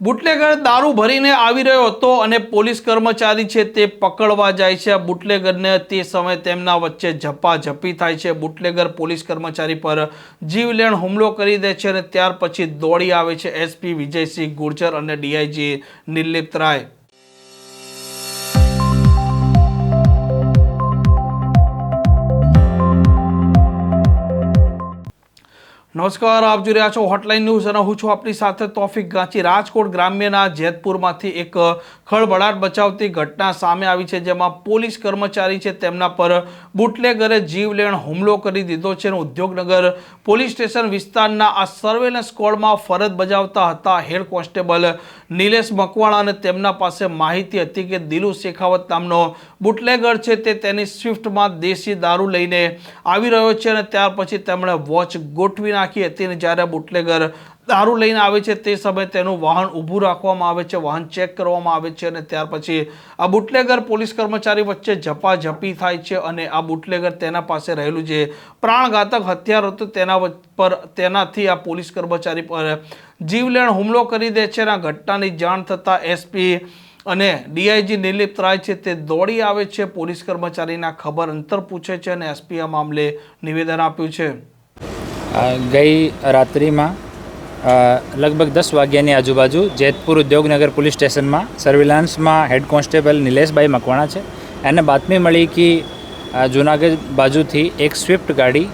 Bootlegger દારૂ ભરીને આવી રહ્યો હતો અને પોલીસ કર્મચારી છે તે પકડવા જાય છે। બુટલેગરને તે સમયે તેમના વચ્ચે ઝપાઝપી થાય છે। બુટલેગર પોલીસ કર્મચારી પર જીવલેણ હુમલો કરી દે છે અને ત્યાર પછી દોડી આવે છે એસપી વિજયસિંહ ગુર્જર અને ડીઆઈજી નિર્લિપ્ત રાય। નમસ્કાર, આપ જોઈ રહ્યા છો હોટલાઇન ન્યૂઝ અને હું છું આપની સાથે તોફિક ગાંચી। રાજકોટ ગ્રામ્યના જેતપુરમાંથી એક ખળભળાટ બચાવતી ઘટના સામે આવી છે, જેમાં પોલીસ કર્મચારી છે તેમના પર બુટલેગરે જીવલેણ હુમલો કરી દીધો છે। ઉદ્યોગનગર પોલીસ સ્ટેશન વિસ્તારના આ સર્વેલન્સ સ્ક્વોડમાં ફરજ બજાવતા હતા હેડ કોન્સ્ટેબલ નિલેશ મકવાણા અને તેમના પાસે માહિતી હતી કે દિલુ શેખાવત નામનો બુટલેગર છે તે તેની સ્વિફ્ટમાં દેશી દારૂ લઈને આવી રહ્યો છે અને ત્યાર પછી તેમણે વોચ ગોઠવી નાખી હતી અને જ્યારે બુટલેગર દારૂ લઈને આવે છે તે સમયે તેનું વાહન ઊભું રાખવામાં આવે છે, વાહન ચેક કરવામાં આવે છે અને ત્યાર પછી આ બુટલેગર પોલીસ કર્મચારી વચ્ચે ઝપાઝપી થાય છે અને આ બુટલેગર તેના પાસે રહેલું જે પ્રાણઘાતક હથિયાર હતું તેનાથી આ પોલીસ કર્મચારી પર જીવલેણ હુમલો કરી દે છે અને આ ઘટનાની જાણ થતાં એસપી અને ડીઆઈજી નિર્લિપ્ત રાય છે તે દોડી આવે છે, પોલીસ કર્મચારીના ખબર અંતર પૂછે છે અને એસપી આ મામલે નિવેદન આપ્યું છે। ગઈ રાત્રિમાં લગભગ 10 વાગ્યાની આજુબાજુ જેતપુર ઉદ્યોગનગર પોલીસ સ્ટેશનમાં સર્વેલન્સમાં હેડ કોન્સ્ટેબલ નિલેશભાઈ મકવાણા છે, એને બાતમી મળી કે જૂનાગઢ બાજુથી એક સ્વિફ્ટ ગાડી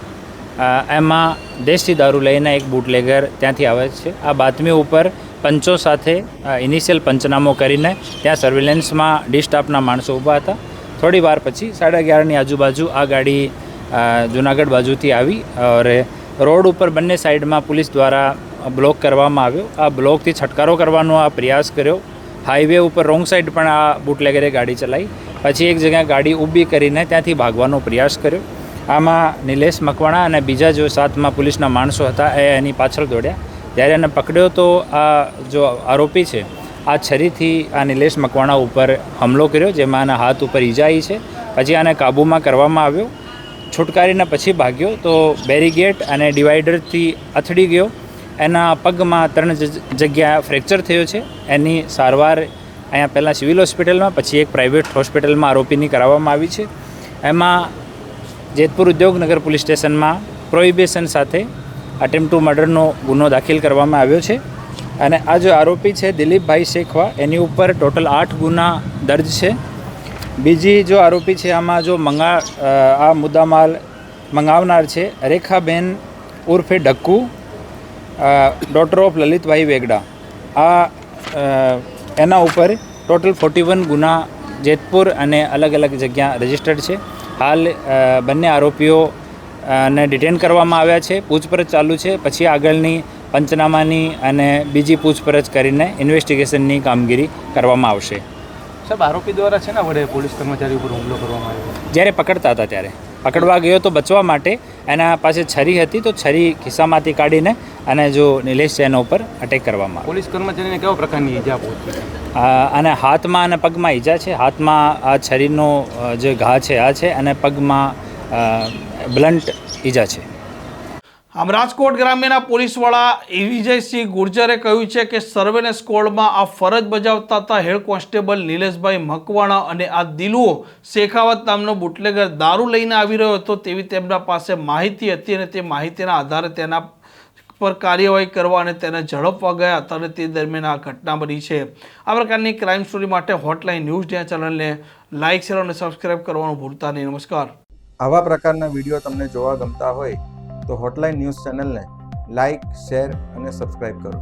એમાં દેશી દારૂ લઈને એક બુટલેગર ત્યાંથી આવે છે। આ બાતમી ઉપર પંચો સાથે ઇનિશિયલ પંચનામો કરીને ત્યાં સર્વેલન્સમાં ડી સ્ટાફના માણસો ઊભા હતા। થોડી વાર પછી 11:30ની આજુબાજુ આ ગાડી જૂનાગઢ બાજુથી આવી और રોડ ઉપર બંને સાઈડમાં પોલીસ દ્વારા બ્લોક કરવામાં આવ્યો। આ બ્લોકથી છટકારો કરવાનો આ પ્રયાસ કર્યો। હાઈવે ઉપર રોંગ સાઈડ પણ આ બુટલેગરે ગાડી ચલાવી, પછી એક જગ્યાએ ગાડી ઊભી કરીને ત્યાંથી ભાગવાનો પ્રયાસ કર્યો। આમાં નિલેશ મકવાણા અને બીજા જો સાથમાં પોલીસના માણસો હતા એ એની પાછળ દોડ્યા। જ્યારે એને પકડ્યો તો આ જો આરોપી છે આ છરીથી આ નિલેશ મકવાણા ઉપર હુમલો કર્યો, જેમાં આના હાથ ઉપર ઈજા આવી છે। પછી આને કાબૂમાં કરવામાં આવ્યો, છુટકારીને પછી ભાગ્યો તો બેરીગેટ અને ડિવાઈડરથી અથડી ગયો। એના પગમાં 3 જગ્યા ફ્રેક્ચર થયો છે। એની સારવાર અહીંયા પહેલાં સિવિલ હોસ્પિટલમાં પછી એક પ્રાઇવેટ હોસ્પિટલમાં આરોપીની કરાવવામાં આવી છે। એમાં જેતપુર ઉદ્યોગનગર પોલીસ સ્ટેશનમાં પ્રોહિબિશન સાથે અટેમ્પ્ટ ટુ મર્ડરનો ગુનો દાખલ કરવામાં આવ્યો છે અને આ જો આરોપી છે દિલીપભાઈ શેખવા, એની ઉપર ટોટલ 8 ગુના દર્જ છે। બીજી જો આરોપી છે આમાં જો આ મુદ્દામાલ મંગાવનાર છે રેખાબેન ઉર્ફે ઢક્કુ, ડોટર ઓફ લલિતભાઈ વેગડા। આ એના ઉપર ટોટલ 41 ગુના જેતપુર અને અલગ અલગ જગ્યા રજિસ્ટર્ડ છે। હાલ બંને આરોપીઓ ને ડિટેન કરવામાં આવ્યા છે, પૂછપરછ ચાલુ છે। પછી આગળની પંચનામાની અને બીજી પૂછપરછ કરીને ઇન્વેસ્ટિગેશનની કામગીરી કરવામાં આવશે। સાહેબ, આરોપી દ્વારા છે ને વડે પોલીસ કર્મચારી ઉપર હુમલો કરવામાં આવ્યો? જ્યારે પકડતા હતા ત્યારે પકડવા ગયો તો બચવા માટે એના પાસે છરી હતી તો છરી ખિસ્સામાંથી કાઢીને અને જો નિલેશ છે એના ઉપર અટેક કરવામાં આવ્યો। પોલીસ કર્મચારીને કેવા પ્રકારની ઈજા પહોંચી? અને હાથમાં અને પગમાં ઈજા છે। હાથમાં આ છરીનો જે ઘા છે આ છે અને પગમાં બ્લન્ટ ઈજા છે। આમ રાજકોટ ગ્રામ્યના પોલીસ વડા વિજયસિંહ ગુર્જરે કહ્યું છે કે સર્વેલન્સ સ્ક્વોડમાં આ ફરજ બજાવતા હતા હેડ કોન્સ્ટેબલ નિલેશભાઈ મકવાણા અને આ દિલુ શેખાવત નામનો બુટલેગર દારૂ લઈને આવી રહ્યો હતો તેવી તેમના પાસે માહિતી હતી અને તે માહિતીના આધારે તેના પર કાર્યવાહી કરવા અને તેને ઝડપવા ગયા હતા અને તે દરમિયાન આ ઘટના બની છે। આ પ્રકારની ક્રાઇમ સ્ટોરી માટે હોટલાઇન ન્યૂઝ ચેનલને લાઇક, શેર અને સબસ્ક્રાઇબ કરવાનું ભૂલતા નહીં। નમસ્કાર। આવા પ્રકારના વિડીયો તમને જોવા ગમતા હોય તો હોટલાઇન ન્યૂઝ ચેનલને લાઇક, શેર અને સબસ્ક્રાઇબ કરો।